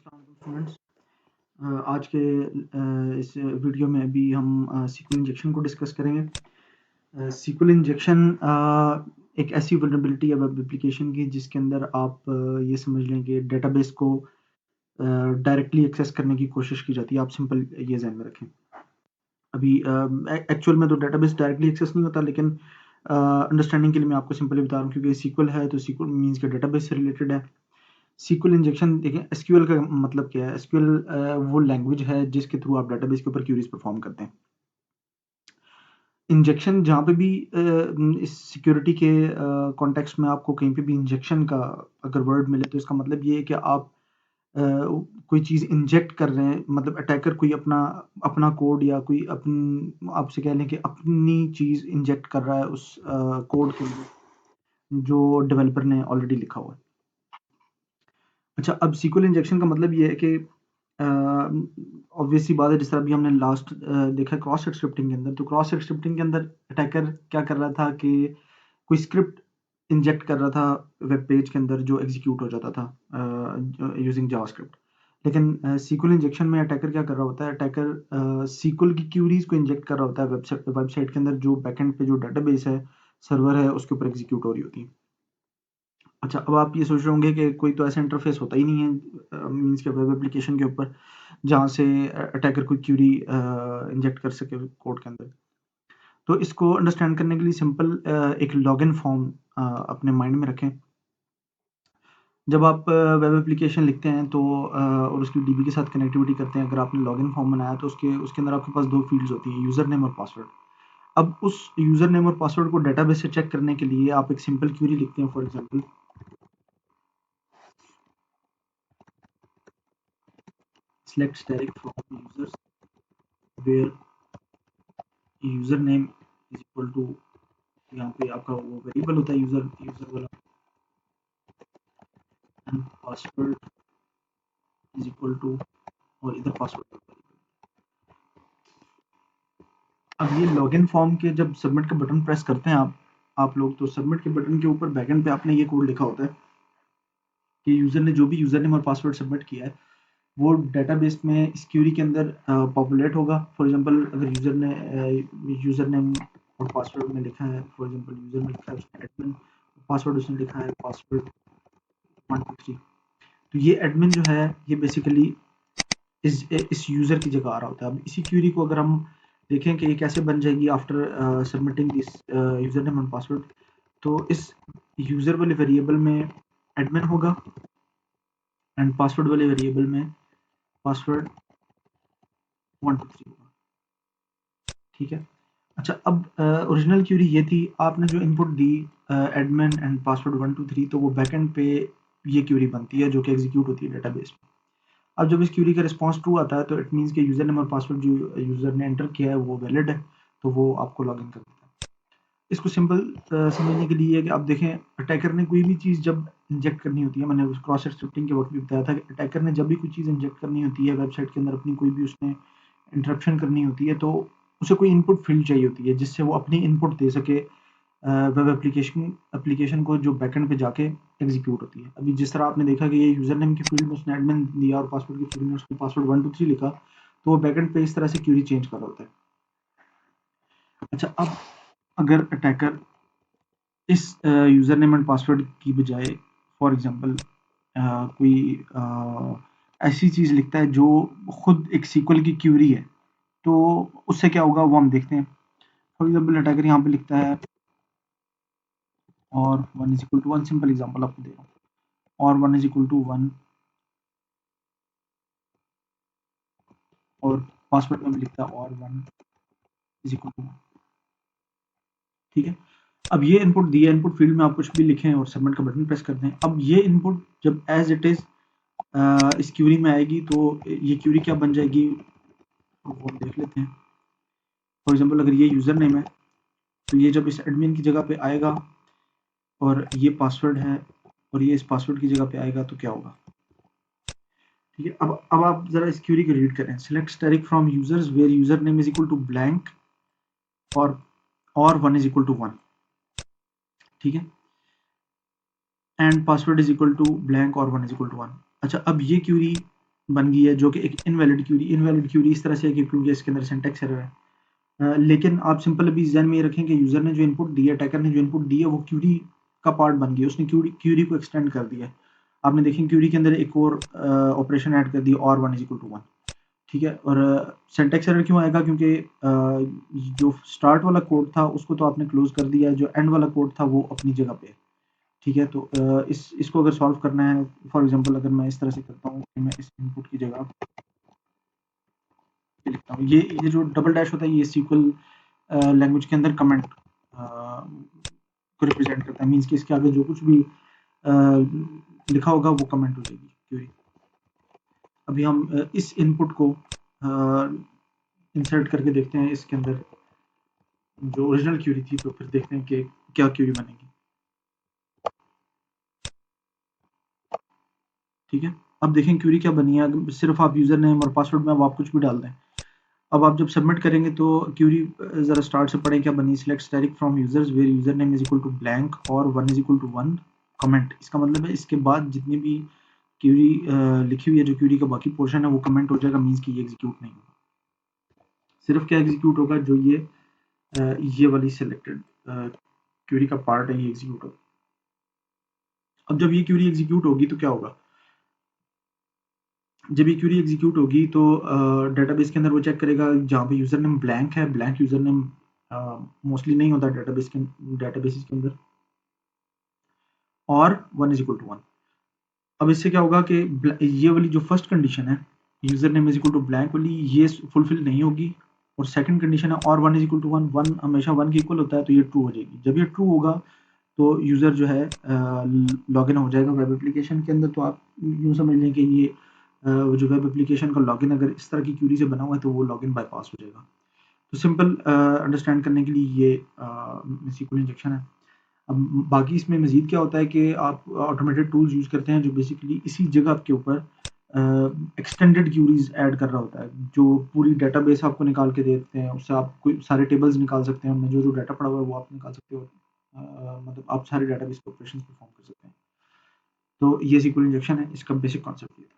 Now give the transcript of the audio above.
Students, आज के इस वीडियो में अभी हम सीक्वल इंजेक्शन को डिस्कस करेंगे। सीक्वल इंजेक्शन एक ऐसी वल्नरेबिलिटी है वेब एप्लीकेशन की जिसके अंदर आप ये समझ लें कि डेटाबेस को डायरेक्टली एक्सेस करने की कोशिश की जाती है। आप सिंपल ये ध्यान में रखें। अभी एक्चुअल में तो डेटाबेस डायरेक्टली एक्सेस नहीं होता, लेकिन अंडरस्टैंडिंग के लिए मैं आपको सिंपली बता रहा हूँ, क्योंकि सीक्वल है तो सीक्वल मीन्स के डेटाबेस से रिलेटेड है। सीक्वल इंजेक्शन देखें, एसक्यूएल का मतलब क्या है? एसक्यूएल वो लैंग्वेज है जिसके थ्रू आप डेटाबेस के ऊपर क्यूरीज परफॉर्म करते हैं। इंजेक्शन जहाँ पे भी इस सिक्योरिटी के कॉन्टेक्स्ट में आपको कहीं पे भी इंजेक्शन का अगर वर्ड मिले तो इसका मतलब ये है कि आप कोई चीज़ इंजेक्ट कर रहे हैं, मतलब अटैकर कोई अपना अपना कोड या कोई अपन आपसे कह लें कि अपनी चीज़ इंजेक्ट कर रहा है उस कोड के अंदर जो डेवलपर ने ऑलरेडी लिखा हुआ है। अच्छा, अब सीक्वल इंजेक्शन का मतलब ये है कि ऑब्वियस सी बात है, जिस तरह अभी हमने लास्ट देखा क्रॉस सेट स्क्रिप्टिंग के अंदर, तो क्रॉस सेट स्क्रिप्टिंग के अंदर अटैकर क्या कर रहा था कि कोई स्क्रिप्ट इंजेक्ट कर रहा था वेब पेज के अंदर जो एग्जीक्यूट हो जाता था यूजिंग जावास्क्रिप्ट। लेकिन सीक्वल इंजेक्शन में अटैकर क्या कर रहा होता है? अटैकर सीक्वल की क्यूरीज को इंजेक्ट कर रहा होता है वेबसाइट के अंदर जो बैकएंड पे जो डेटाबेस है, सर्वर है, उसके ऊपर एग्जीक्यूट हो रही होती है। अच्छा, अब आप ये सोच रहे होंगे कि कोई तो ऐसा इंटरफेस होता ही नहीं है मीन्स के वेब एप्लीकेशन के ऊपर जहाँ से अटैकर कोई क्यूरी इंजेक्ट कर सके कोड के अंदर। तो इसको अंडरस्टैंड करने के लिए सिंपल एक लॉगिन फॉर्म अपने माइंड में रखें। जब आप वेब एप्लीकेशन लिखते हैं तो और उसकी डीबी के साथ कनेक्टिविटी करते हैं, अगर आपने लॉगिन फॉर्म बनाया तो उसके अंदर आपके पास दो फील्ड्स होती हैं, यूज़र नेम और पासवर्ड। अब उस यूज़र नेम और पासवर्ड को डेटाबेस से चेक करने के लिए आप एक सिंपल क्यूरी लिखते हैं। For example, select static from users where user name is equal to, यहाँ पे आपका वो वेरिएबल होता है यूजर वाला, and password is equal to, और इधर पासवर्ड। अब ये लॉगिन फॉर्म के जब सबमिट का बटन प्रेस करते हैं आप लोग, तो सबमिट के बटन के ऊपर बैकएंड पे आपने ये कोड लिखा होता है कि यूजर ने जो भी यूजर नेम और पासवर्ड सबमिट किया है वो डेटाबेस में इस क्यूरी के अंदर पॉपुलेट होगा। फॉर एग्जांपल, अगर यूजर ने यूजर नेम और पासवर्ड में लिखा है, फॉर एग्जांपल यूजर में लिखा है उसने एडमिन, पासवर्ड उसने लिखा है पासवर्ड 123, तो ये एडमिन जो है ये बेसिकली इस यूज़र की जगह आ रहा होता है। अब इसी क्यूरी को अगर हम देखें कि ये कैसे बन जाएगी after submitting this user name and password, तो इस यूज़र वाले वेरिएबल में एडमिन होगा एंड पासवर्ड वाले वेरिएबल में पासवर्ड 123 होगा। ठीक है। अच्छा, अब ओरिजिनल क्यूरी ये थी, आपने जो input the admin and password 123, तो वो बैकएंड पे ये क्यूरी बनती है जो कि एग्जीक्यूट होती है डेटाबेस में। अब जब इस क्यूरी का रिस्पॉन्स ट्रू आता है तो इट मीन्स कि यूज़र नेम और पासवर्ड जो यूज़र ने एंटर किया है वो वैलिड है, तो वो आपको लॉगिन कर देता है। इसको सिंपल समझने के लिए कि आप देखें, अटैकर ने कोई भी चीज़ जब इंजेक्ट करनी होती है, मैंने उस क्रॉस सेट स्क्रिप्टिंग के वक्त भी बताया था कि अटैकर ने जब भी कोई चीज़ इंजेक्ट करनी होती है वेबसाइट के अंदर, अपनी कोई भी उसने इंटरप्शन करनी होती है, तो उसे कोई इनपुट फील्ड चाहिए होती है जिससे वो अपनी इनपुट दे सके वेब एप्लीकेशन को जो बैकएंड पे जाके एग्जीक्यूट होती है। अभी जिस तरह आपने देखा कि ये यूज़र नेम की फील्ड में उसने एडमिन दिया और पासवर्ड की फील्ड में उसने पासवर्ड 123 लिखा, तो वो बैकएंड पे इस तरह से क्यूरी चेंज कर रहा होता है। अच्छा, अब अगर अटैकर इस यूज़र नेम एंड पासवर्ड की बजाय फॉर एग्जांपल कोई ऐसी चीज़ लिखता है जो खुद एक सीक्वल की क्यूरी है, तो उससे क्या होगा वो हम देखते हैं। फॉर एग्जांपल, अटैकर यहाँ पे लिखता है और 1 is equal to 1, simple example आपको दे रहा हूँ, और 1 इज इक्वल टू 1, और पासवर्ड में भी लिखता है और 1 इज इक्वल टू 1। ठीक है। अब ये इनपुट दिया, इनपुट फील्ड में आप कुछ भी लिखें और सबमिट का बटन प्रेस कर दें। अब ये इनपुट जब एज इट इज इस क्यूरी में आएगी तो ये क्यूरी क्या बन जाएगी वो देख लेते हैं। फॉर एग्जांपल, अगर ये यूज़र नेम है तो ये जब इस एडमिन की जगह पे आएगा और ये पासवर्ड है और ये इस पासवर्ड की जगह पे आएगा तो क्या होगा? ठीक है। अब आप जरा इस क्यूरी को रीड करें। Select static from users where user name is equal to blank और 1 इज इक्वल टू 1। ठीक है, and password is equal to blank और 1 इज इक्वल टू 1। अच्छा, अब ये क्यूरी बन गई है, जो कि एक इनवैलिड क्यूरी इस तरह से है कि क्योंकि इसके अंदर सिंटैक्स एरर है। लेकिन आप सिंपल अभी ज़हन में ये रखें कि यूज़र ने जो इनपुट दिया, अटैकर ने जो इनपुट दी है, वो क्यूरी का पार्ट बन गया, उसने क्यूरी को एक्सटेंड कर दिया है। आपने देखें क्यूरी के अंदर एक और ऑपरेशन ऐड कर दिया, और 1 इज इक्वल टू 1, ठीक है। और सिंटैक्स एरर क्यों आएगा? क्योंकि जो स्टार्ट वाला कोड था उसको तो आपने क्लोज कर दिया, जो एंड वाला कोड था वो अपनी जगह पे है, ठीक है। तो इसको अगर सॉल्व करना है, फॉर एग्जांपल अगर मैं इस तरह से करता हूँ कि मैं इस इनपुट की जगह ये लिखता हूँ, ये जो डबल डैश होता है ये SQL लैंग्वेज के अंदर कमेंट को रिप्रेजेंट करता है, मीन्स कि इसके आगे जो कुछ भी लिखा होगा वो कमेंट हो जाएगी क्यूरी। अभी हम इस इनपुट को इंसर्ट करके देखते हैं इसके अंदर जो ओरिजिनल क्यूरी थी, तो फिर देखते हैं कि क्या क्यूरी बनेगी, ठीक है। अब देखें क्यूरी क्या बनी है। सिर्फ आप यूज़र नेम और पासवर्ड में अब आप कुछ भी डाल दें। अब आप जब सबमिट करेंगे तो क्यूरी ज़रा स्टार्ट से पढ़ें क्या बनी। Select static from users where user name is equal to blank और 1 इज इक्वल टू 1 कमेंट। इसका मतलब है इसके बाद जितनी भी क्यूरी लिखी हुई है, जो क्यूरी का बाकी पोर्शन है वो कमेंट हो जाएगा, मीन्स कि ये एग्जीक्यूट नहीं होगा। सिर्फ क्या एग्जीक्यूट होगा? जो ये वाली सिलेक्टेड क्यूरी का पार्ट है ये एग्जीक्यूट होगा। अब जब ये क्यूरी एग्जीक्यूट होगी तो क्या होगा? जब ये क्यूरी एग्जीक्यूट होगी तो डेटाबेस के अंदर वो चेक करेगा जहाँ पे यूजर नेम ब्लैंक है, ब्लैंक यूजर नेम मोस्टली नहीं होता डेटाबेस के अंदर, और 1 इज इक्वल टू 1। अब इससे क्या होगा कि ये वाली जो फर्स्ट कंडीशन है, user name is equal to blank वाली, ये फुलफिल नहीं होगी। और सेकंड कंडीशन है और 1 इज इक्वल टू 1, 1 हमेशा 1 के इक्वल होता है, तो ये ट्रू हो जाएगी। जब ये ट्रू होगा तो यूज़र जो है लॉगिन हो जाएगा वेब एप्लीकेशन के अंदर। तो आप यूँ समझ लें कि ये जो वेब एप्लीकेशन का लॉगिन अगर इस तरह की क्यूरी से बना हुआ है तो वो लॉगिन बाईपास हो जाएगा। तो सिंपल अंडरस्टैंड करने के लिए ये SQL इंजेक्शन है। अब बाकी इसमें मज़ीद क्या होता है कि आप ऑटोमेटेड टूल्स यूज़ करते हैं जो बेसिकली इसी जगह के ऊपर एक्सटेंडेड क्यूरीज ऐड कर रहा होता है, जो पूरी डेटाबेस आपको निकाल के दे देते हैं। उससे आप कोई सारे टेबल्स निकाल सकते हैं, उनमें जो डाटा पड़ा हुआ है वो आप निकाल सकते हो। मतलब आप सारे डेटाबेस के ऑपरेशंस परफॉर्म कर सकते हैं। तो ये SQL इंजेक्शन है, इसका बेसिक कॉन्सेप्ट ये था।